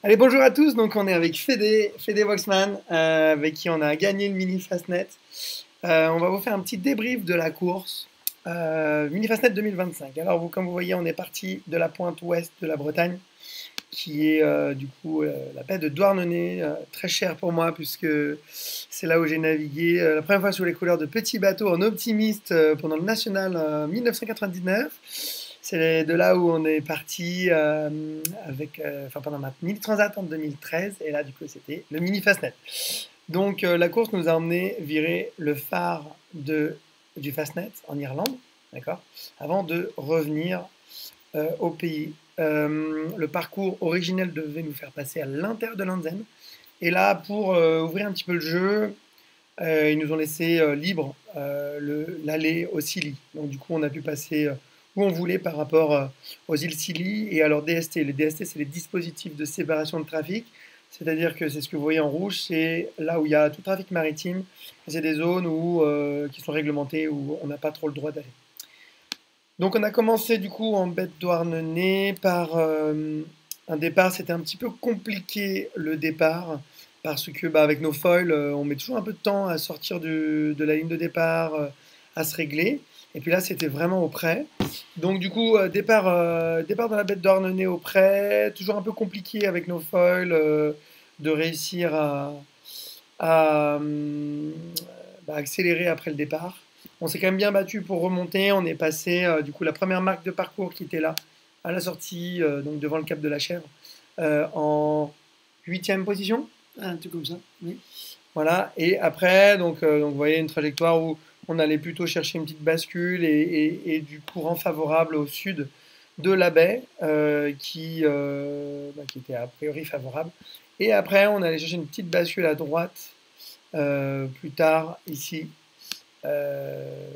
Allez, bonjour à tous. Donc, on est avec Fédé Volksman, avec qui on a gagné le Mini Fastnet. On va vous faire un petit débrief de la course Mini Fastnet 2025. Alors, comme vous voyez, on est parti de la pointe ouest de la Bretagne, qui est du coup la baie de Douarnenez, très chère pour moi, puisque c'est là où j'ai navigué la première fois sous les couleurs de petits bateaux en optimiste pendant le National 1999. C'est de là où on est parti pendant ma mini transat en 2013, et là du coup c'était le mini Fastnet. Donc la course nous a emmené virer le phare du Fastnet en Irlande, d'accord, avant de revenir au pays. Le parcours originel devait nous faire passer à l'intérieur de Lanzen, et là pour ouvrir un petit peu le jeu, ils nous ont laissé libre l'aller au Scilly. Donc du coup, on a pu passer où on voulait par rapport aux îles Scilly et à leurs DST. Les DST, c'est les dispositifs de séparation de trafic. C'est-à-dire que c'est ce que vous voyez en rouge, c'est là où il y a tout trafic maritime. C'est des zones qui sont réglementées, où on n'a pas trop le droit d'aller. Donc on a commencé du coup en baie de Douarnenez par un départ. C'était un petit peu compliqué le départ, parce que avec nos foils, on met toujours un peu de temps à sortir de la ligne de départ, à se régler. Et puis là, c'était vraiment au près. Donc du coup, départ dans la baie de Douarnenez au près, toujours un peu compliqué avec nos foils, de réussir à accélérer après le départ. On s'est quand même bien battu pour remonter. On est passé du coup la première marque de parcours qui était là à la sortie, donc devant le cap de la Chèvre, en huitième position. Un truc comme ça, oui. Voilà. Et après, donc vous voyez une trajectoire où on allait plutôt chercher une petite bascule et du courant favorable au sud de la baie, qui était a priori favorable. Et après, on allait chercher une petite bascule à droite plus tard ici, euh,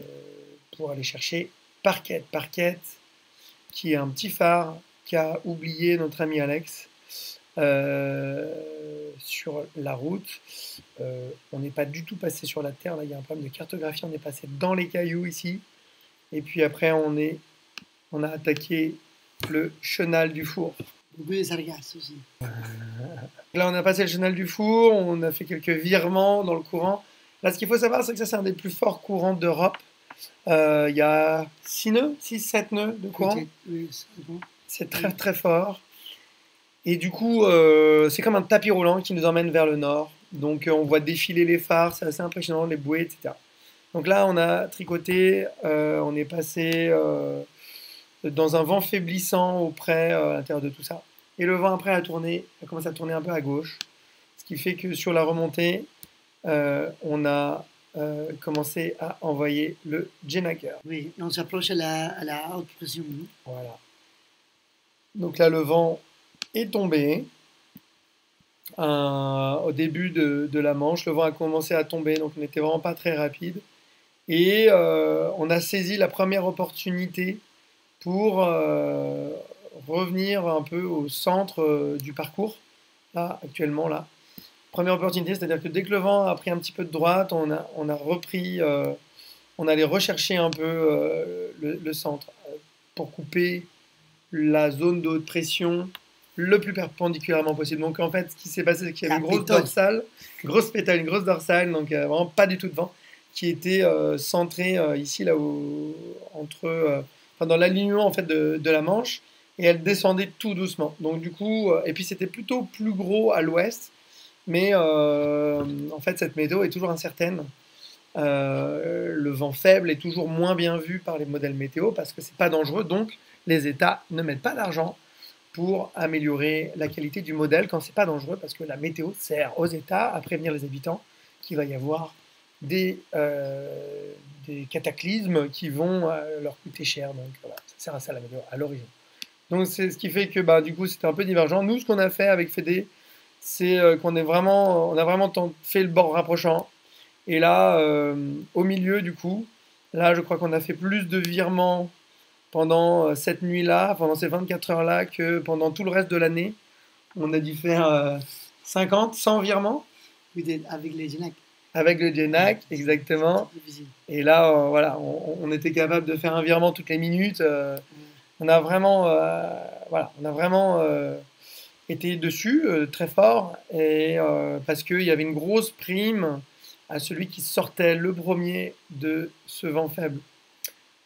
pour aller chercher Parquette. Parquette, qui est un petit phare qu'a oublié notre ami Alex sur la route. On n'est pas du tout passé sur la terre, là il y a un problème de cartographie, on est passé dans les cailloux ici. Et puis après on a attaqué le chenal du four. Beaucoup de sargasses aussi. Là on a passé le chenal du four, on a fait quelques virements dans le courant. Là ce qu'il faut savoir, c'est que ça c'est un des plus forts courants d'Europe. Il y a 6 nœuds, 6-7 nœuds de courant. Oui, c'est bon. C'est très très fort. Et du coup, c'est comme un tapis roulant qui nous emmène vers le nord. Donc on voit défiler les phares, c'est assez impressionnant, les bouées, etc. Donc là, on a tricoté, on est passé dans un vent faiblissant auprès, à l'intérieur de tout ça. Et le vent après a commencé à tourner un peu à gauche. Ce qui fait que sur la remontée, on a commencé à envoyer le Jenaker. Oui, on s'approche à la haute pression. Voilà. Donc là, le vent est tombé. Au début de la manche, le vent a commencé à tomber, donc on n'était vraiment pas très rapide. Et on a saisi la première opportunité pour revenir un peu au centre du parcours, là, actuellement, là. Première opportunité, c'est-à-dire que dès que le vent a pris un petit peu de droite, on a repris, on allait rechercher un peu le centre, pour couper la zone de haute pression le plus perpendiculairement possible. Donc en fait, ce qui s'est passé, c'est qu'il y avait une grosse dorsale, grosse pétale, une grosse dorsale, donc vraiment pas du tout de vent, qui était centrée ici, là, dans l'alignement en fait de la Manche, et elle descendait tout doucement. Donc du coup, et puis c'était plutôt plus gros à l'ouest, mais en fait cette météo est toujours incertaine. Le vent faible est toujours moins bien vu par les modèles météo parce que c'est pas dangereux, donc les États ne mettent pas d'argent pour améliorer la qualité du modèle quand c'est pas dangereux, parce que la météo sert aux États à prévenir les habitants qu'il va y avoir des cataclysmes qui vont leur coûter cher. Donc voilà, ça sert à ça la météo à l'origine. Donc c'est ce qui fait que du coup c'était un peu divergent. Nous, ce qu'on a fait avec Fédé, c'est qu'on on a vraiment fait le bord rapprochant. Et là, au milieu, du coup, là, je crois qu'on a fait plus de virements pendant cette nuit-là, pendant ces 24 heures-là, que pendant tout le reste de l'année. On a dû faire 50, 100 virements. Oui, avec les Genac. Avec le Genac, exactement. Et là, voilà, on était capable de faire un virement toutes les minutes. On a vraiment, voilà, on a vraiment était dessus, très fort, et parce qu'il y avait une grosse prime à celui qui sortait le premier de ce vent faible.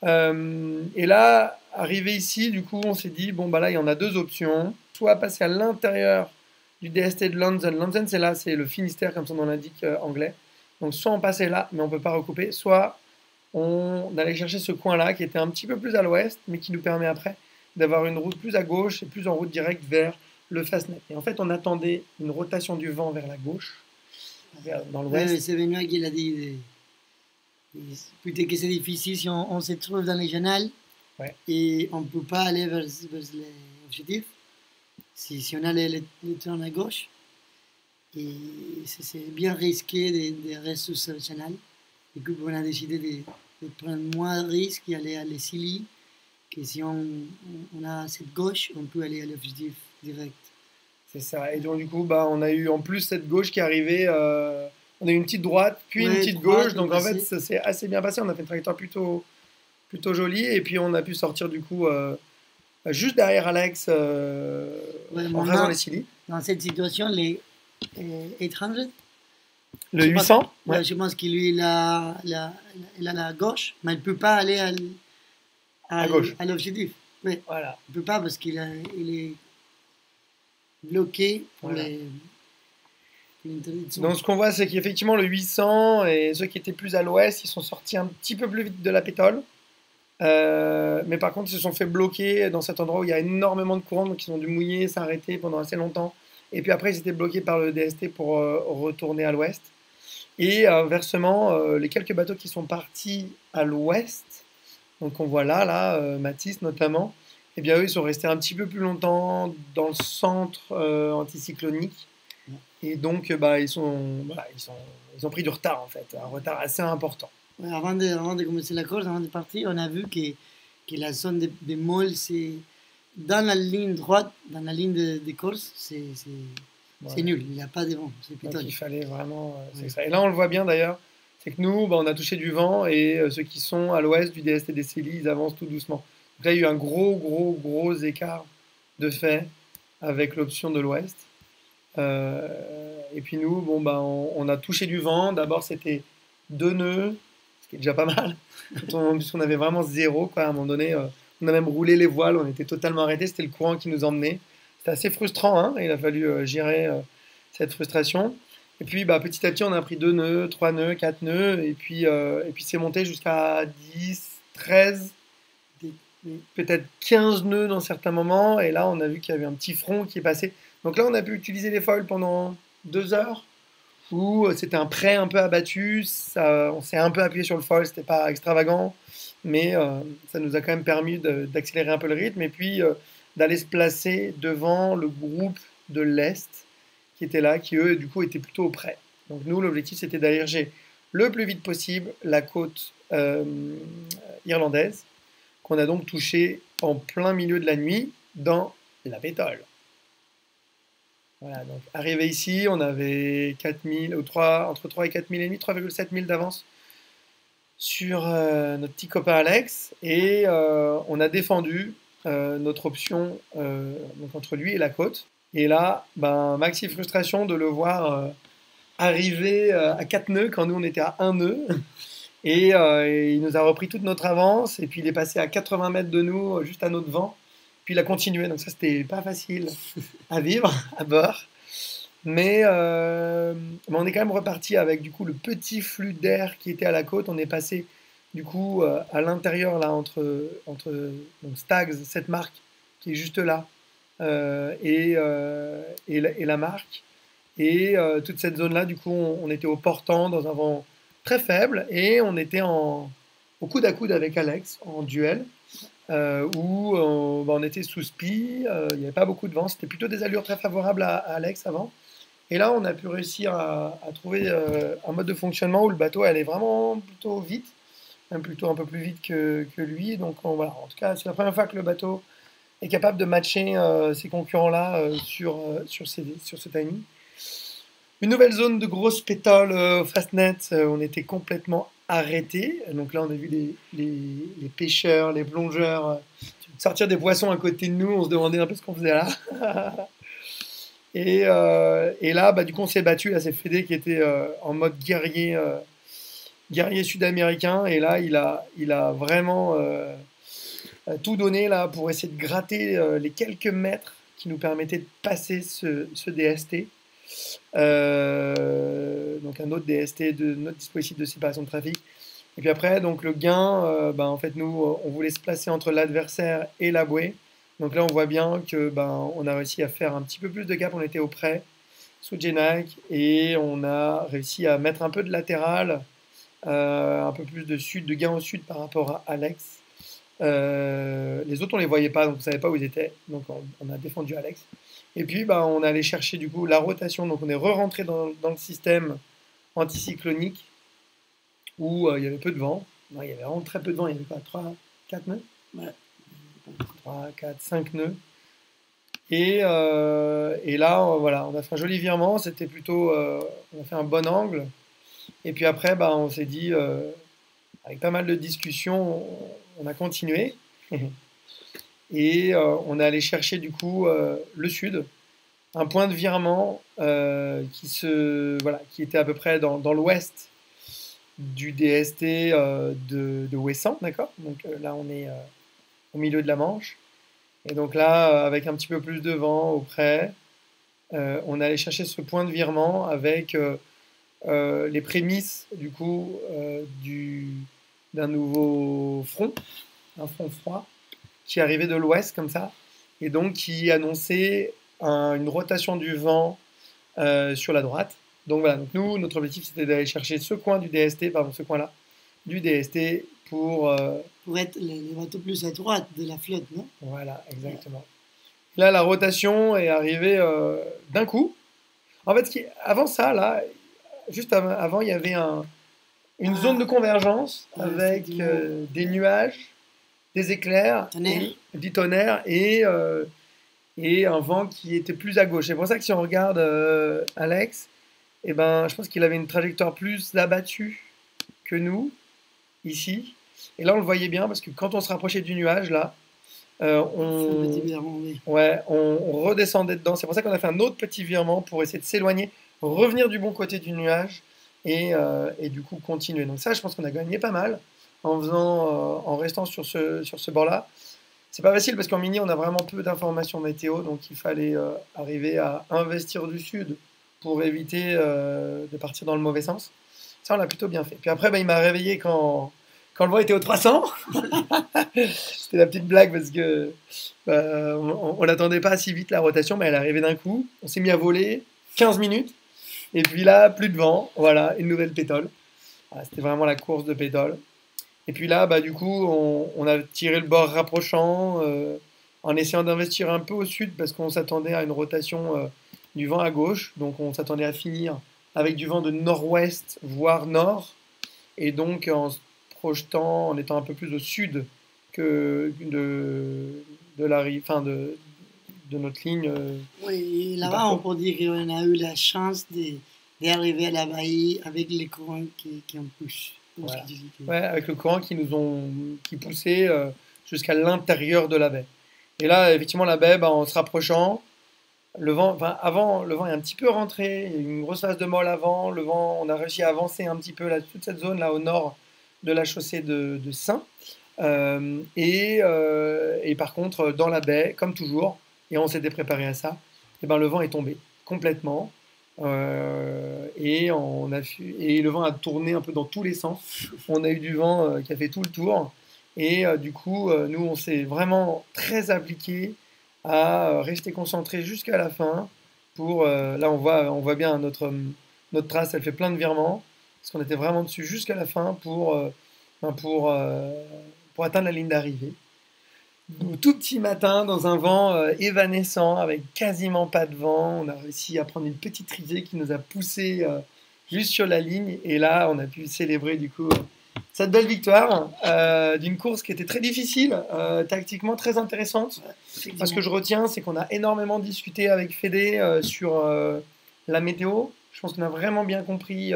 Et là, arrivé ici, du coup, on s'est dit, bon, bah là, il y en a deux options. Soit passer à l'intérieur du DST de London. London, c'est là, c'est le Finistère, comme son nom l'indique anglais. Donc, soit on passait là, mais on ne peut pas recouper, soit on allait chercher ce coin-là, qui était un petit peu plus à l'ouest, mais qui nous permet après d'avoir une route plus à gauche et plus en route directe vers le Fastnet. Et en fait, on attendait une rotation du vent vers la gauche, dans l'ouest. C'est Benoît qui l'a dit. Peut-être que c'est difficile si on se trouve dans les canals Ouais. et on ne peut pas aller vers l'objectif. Si on a les trains à gauche, et c'est bien risqué de rester sur ce canal. Du coup, on a décidé de prendre moins de risques et aller à l'Esili, que si on a cette gauche, on peut aller à l'objectif direct. C'est ça. Et donc, du coup, bah, on a eu en plus cette gauche qui est arrivée. On a eu une petite droite, puis une petite gauche. Donc, en fait, ça s'est assez bien passé. On a fait une trajectoire plutôt jolie. Et puis, on a pu sortir, du coup, juste derrière Alex, en rasant les Silly. Dans cette situation, les 800, le 800, ouais. Je pense qu'il lui, il a la gauche, mais il ne peut pas aller à l'objectif. Ouais. Voilà. Il ne peut pas parce qu'il est bloqué pour l'interdiction. Donc ce qu'on voit, c'est qu'effectivement le 800 et ceux qui étaient plus à l'ouest, ils sont sortis un petit peu plus vite de la pétole. Mais par contre, ils se sont fait bloquer dans cet endroit où il y a énormément de courant, donc ils ont dû mouiller, s'arrêter pendant assez longtemps. Et puis après, ils étaient bloqués par le DST pour retourner à l'ouest. Et inversement, les quelques bateaux qui sont partis à l'ouest, donc on voit là, Matisse notamment, eh bien eux, ils sont restés un petit peu plus longtemps dans le centre anticyclonique. Et donc, ils ont pris du retard, en fait, un retard assez important. Ouais, avant de commencer la course, avant de partir, on a vu que la zone de molles, c'est dans la ligne droite, dans la ligne de course, c'est nul, il n'y a pas de vent, c'est pétole. Il fallait vraiment... c'est ça. Et là, on le voit bien d'ailleurs, c'est que nous, on a touché du vent et ceux qui sont à l'ouest du DST des Célis, ils avancent tout doucement. Donc là, il y a eu un gros écart de fait avec l'option de l'ouest. Et puis nous, on a touché du vent. D'abord, c'était 2 nœuds, ce qui est déjà pas mal, puisqu'on avait vraiment zéro, quoi. À un moment donné, on a même roulé les voiles, on était totalement arrêtés, c'était le courant qui nous emmenait. C'était assez frustrant, hein, il a fallu gérer cette frustration. Et puis petit à petit, on a pris 2 nœuds, 3 nœuds, 4 nœuds, et puis c'est monté jusqu'à 10, 13, peut-être 15 nœuds dans certains moments. Et là, on a vu qu'il y avait un petit front qui est passé. Donc là, on a pu utiliser les foils pendant 2 heures, où c'était un prêt un peu abattu. On s'est un peu appuyé sur le foil, c'était pas extravagant, mais ça nous a quand même permis d'accélérer un peu le rythme et puis d'aller se placer devant le groupe de l'Est qui était là, qui eux, du coup, étaient plutôt au prêt. Donc nous, l'objectif, c'était d'allerger le plus vite possible la côte irlandaise, qu'on a donc touché en plein milieu de la nuit dans la pétole. Voilà, donc arrivé ici, on avait 4000, entre 3 et 4000 et demi, 3,7 000 d'avance sur notre petit copain Alex, et on a défendu notre option donc entre lui et la côte. Et là, maxi frustration de le voir arriver à 4 nœuds quand nous on était à 1 nœud. Et il nous a repris toute notre avance, et puis il est passé à 80 mètres de nous, juste à notre vent. Puis il a continué, donc ça c'était pas facile à vivre à bord. Mais on est quand même reparti avec du coup le petit flux d'air qui était à la côte. On est passé du coup à l'intérieur là entre donc Stags, cette marque qui est juste là, et la marque. Et toute cette zone là, du coup, on était au portant dans un vent très faible et on était au coude à coude avec Alex en duel. Où on était sous spi, il n'y avait pas beaucoup de vent, c'était plutôt des allures très favorables à Alex avant. Et là, on a pu réussir à trouver un mode de fonctionnement où le bateau allait vraiment plutôt vite, même plutôt un peu plus vite que lui. Donc voilà, en tout cas, c'est la première fois que le bateau est capable de matcher ces concurrents-là sur ce timing. Une nouvelle zone de grosse pétole Fastnet, on était complètement arrêté. Donc là, on a vu les pêcheurs, les plongeurs sortir des poissons à côté de nous. On se demandait un peu ce qu'on faisait là. Et là, bah, du coup, on s'est battu. Là, c'est Fédé qui était en mode guerrier sud-américain. Et là, il a vraiment tout donné là, pour essayer de gratter les quelques mètres qui nous permettaient de passer ce DST. Donc un autre DST, notre dispositif de séparation de trafic. Et puis après, donc le gain, ben, en fait, nous, on voulait se placer entre l'adversaire et la bouée. Donc là, on voit bien que ben, on a réussi à faire un petit peu plus de gap. On était au près sous Genak et on a réussi à mettre un peu de latéral, un peu plus de sud, de gain au sud par rapport à Alex. Les autres, on les voyait pas, donc on savait pas où ils étaient. Donc on a défendu Alex. Et puis, ben, on allait chercher du coup la rotation. Donc on est re-rentré dans le système anticyclonique où il y avait peu de vent. Non, il y avait vraiment très peu de vent. Il y avait quoi, 3, 4 nœuds? Ouais. 3, 4, 5 nœuds. Et là, voilà, on a fait un joli virement. C'était plutôt. On a fait un bon angle. Et puis après, bah, on s'est dit, avec pas mal de discussions, on a continué. Et on est allé chercher du coup le sud, un point de virement voilà, qui était à peu près dans l'ouest du DST de Ouessant, d'accord? Donc là, on est au milieu de la Manche. Et donc là, avec un petit peu plus de vent auprès, on allait chercher ce point de virement avec les prémices du coup d'un nouveau front, un front froid, qui arrivait de l'ouest comme ça, et donc qui annonçait une rotation du vent sur la droite. Donc voilà, donc nous, notre objectif c'était d'aller chercher ce coin du DST, pardon, ce coin-là, du DST pour être les bateaux plus à droite de la flotte, non? Voilà, exactement. Là, la rotation est arrivée d'un coup. En fait, avant ça, là, juste avant, il y avait une zone de convergence avec des nuages, des éclairs, du tonnerre et un vent qui était plus à gauche. C'est pour ça que si on regarde Alex, eh ben, je pense qu'il avait une trajectoire plus abattue que nous, ici. Et là, on le voyait bien parce que quand on se rapprochait du nuage, là, on redescendait dedans. C'est pour ça qu'on a fait un autre petit virement pour essayer de s'éloigner, revenir du bon côté du nuage et du coup continuer. Donc ça, je pense qu'on a gagné pas mal en restant sur ce bord-là. C'est pas facile parce qu'en mini, on a vraiment peu d'informations météo, donc il fallait arriver à investir du sud pour éviter de partir dans le mauvais sens. Ça, on l'a plutôt bien fait. Puis après, il m'a réveillé quand le vent était au 300. C'était la petite blague parce que on n'attendait pas si vite la rotation, mais elle est arrivée d'un coup. On s'est mis à voler 15 minutes. Et puis là, plus de vent. Voilà, une nouvelle pétole. Voilà, c'était vraiment la course de pétole. Et puis là, du coup, on a tiré le bord rapprochant en essayant d'investir un peu au sud parce qu'on s'attendait à une rotation du vent à gauche. Donc on s'attendait à finir avec du vent de nord-ouest, voire nord. Et donc en se projetant, en étant un peu plus au sud que de notre ligne. Oui, là-bas, on peut dire qu'on a eu la chance d'arriver à la baie avec les courants qui en poussent. Voilà. Ouais, avec le courant qui poussait jusqu'à l'intérieur de la baie. Et là, effectivement, la baie, en se rapprochant, le vent, avant, le vent est un petit peu rentré, il y a eu une grosse phase de molle avant, le vent, on a réussi à avancer un petit peu là, toute cette zone là au nord de la chaussée de Saint. Et par contre, dans la baie, comme toujours, et on s'était préparé à ça, et le vent est tombé complètement. Et le vent a tourné un peu dans tous les sens. On a eu du vent qui a fait tout le tour. Et du coup, nous, on s'est vraiment très appliqué à rester concentré jusqu'à la fin. Là, on voit bien notre trace, elle fait plein de virements. Parce qu'on était vraiment dessus jusqu'à la fin pour atteindre la ligne d'arrivée. Au tout petit matin, dans un vent évanescent, avec quasiment pas de vent, on a réussi à prendre une petite risée qui nous a poussé juste sur la ligne. Et là, on a pu célébrer du coup cette belle victoire d'une course qui était très difficile, tactiquement très intéressante. Ce que je retiens, c'est qu'on a énormément discuté avec Fédé sur la météo. Je pense qu'on a vraiment bien compris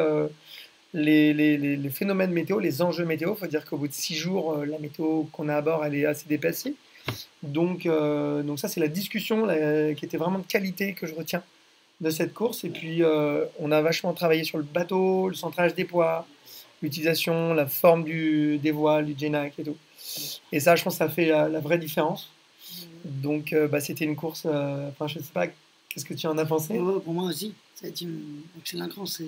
les phénomènes météo, les enjeux météo. Il faut dire qu'au bout de 6 jours, la météo qu'on a à bord, elle est assez dépassée. Donc ça, c'est la discussion qui était vraiment de qualité que je retiens de cette course. Et puis, on a vachement travaillé sur le bateau, le centrage des poids, l'utilisation, la forme des voiles, du Genac et tout. Et ça, je pense que ça fait la vraie différence. Donc, bah, c'était une course. Enfin, je sais pas, qu'est-ce que tu en as pensé? Ouais, pour moi aussi, c'est une excellente course.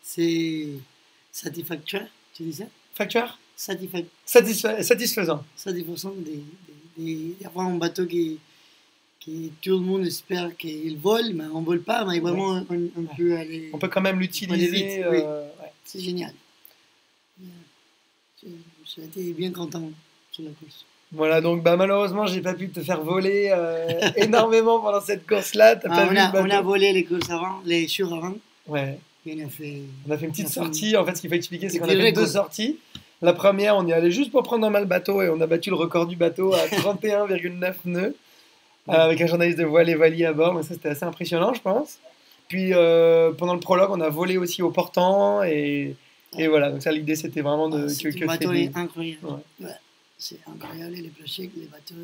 C'est satisfactoire, tu dis ça? Factuaire? Satisfa- Satisfaisant. Satisfaisant d'avoir un bateau qui tout le monde espère qu'il vole, mais on ne vole pas, mais vraiment on peut aller, On peut quand même aller l'utiliser. vite. Oui, Ouais. c'est génial. J'ai été bien content sur la course. Voilà, donc bah, malheureusement, j'ai pas pu te faire voler énormément pendant cette course-là. T'as pas vu le On a bateau? volé les courses avant, les jours avant, Ouais. et on a fait, On a fait une on petite a fait sortie. En fait, ce qu'il faut expliquer, c'est qu'on a petit fait deux record. sorties. La première, on y allait juste pour prendre en main le bateau et on a battu le record du bateau à 31,9 nœuds avec un journaliste de voile et valier à bord. Donc ça, c'était assez impressionnant, je pense. Puis pendant le prologue, on a volé aussi au portant et voilà. Donc ça, l'idée, c'était vraiment de C'est que un bateau Fédé- incroyable. Ouais. Ouais, c'est incroyable, les plastiques, les bateaux,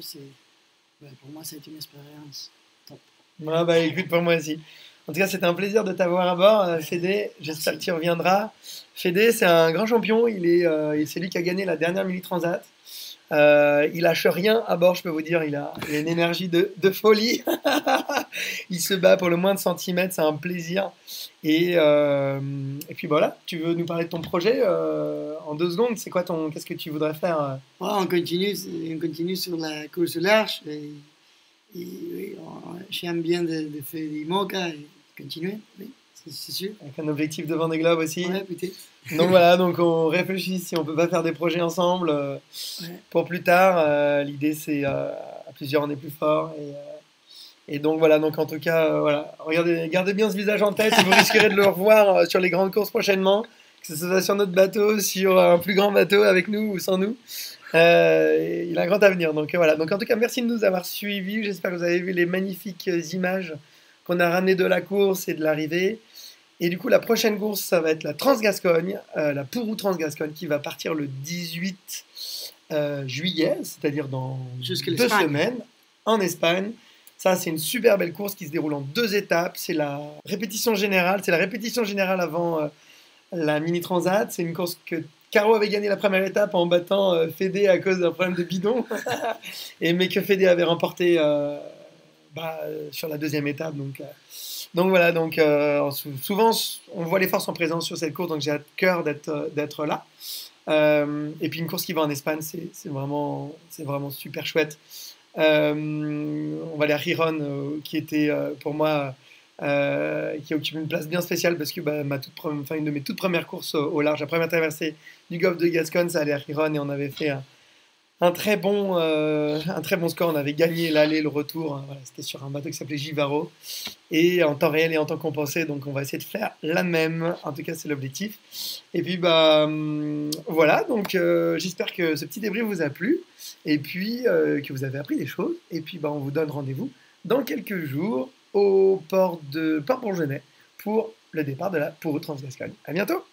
pour moi, c'est une expérience top. Ouais, bah écoute, pour moi aussi. En tout cas, c'était un plaisir de t'avoir à bord, Fédé. J'espère que tu reviendras. Fédé, c'est un grand champion. C'est lui qui a gagné la dernière Mini Transat. Il lâche rien à bord, je peux vous dire. Il a une énergie de folie. Il se bat pour le moins de centimètres, c'est un plaisir. Et puis voilà, tu veux nous parler de ton projet en 2 secondes. Qu'est-ce que tu voudrais faire Ouais, on continue sur la course au large. Oui, j'aime bien de faire des mocas et continuer, oui, c'est sûr. avec un objectif de Vendée Globe aussi? Ouais, peut-être. Donc voilà, donc on réfléchit si on peut pas faire des projets ensemble Ouais. pour plus tard. L'idée c'est à plusieurs on est plus fort et donc voilà, donc en tout cas voilà, gardez bien ce visage en tête. Vous risquerez de le revoir sur les grandes courses prochainement, que ce soit sur notre bateau, sur un plus grand bateau avec nous ou sans nous. Il a un grand avenir. Donc voilà. Donc en tout cas, merci de nous avoir suivis. J'espère que vous avez vu les magnifiques images qu'on a ramenées de la course et de l'arrivée. Et du coup, la prochaine course, ça va être la Transgascogne, la Pourrou Transgascogne, qui va partir le 18 juillet, c'est-à-dire dans Jusque 2 l'Espagne. semaines, en Espagne. Ça, c'est une super belle course qui se déroule en 2 étapes. C'est la répétition générale. C'est la répétition générale avant la Mini Transat. C'est une course que Caro avait gagné la première étape en battant Fédé à cause d'un problème de bidon, mais que Fédé avait remporté sur la deuxième étape. Donc voilà, donc souvent on voit les forces en présence sur cette course, donc j'ai hâte cœur d'être là. Et puis une course qui va en Espagne, c'est vraiment super chouette. On va aller à Gijón, qui était pour moi qui occupe une place bien spéciale parce que une de mes toutes premières courses au large, la première traversée du golfe de Gascogne, ça allait à Gijón et on avait fait un très bon score. On avait gagné l'aller, le retour. Voilà, c'était sur un bateau qui s'appelait Givaro et en temps réel et en temps compensé. Donc on va essayer de faire la même. En tout cas, c'est l'objectif. Et puis voilà. Donc j'espère que ce petit débrief vous a plu et puis que vous avez appris des choses. Et puis on vous donne rendez-vous dans quelques jours au port Bourgenais pour le départ de la Pourrou Transgascogne. À bientôt.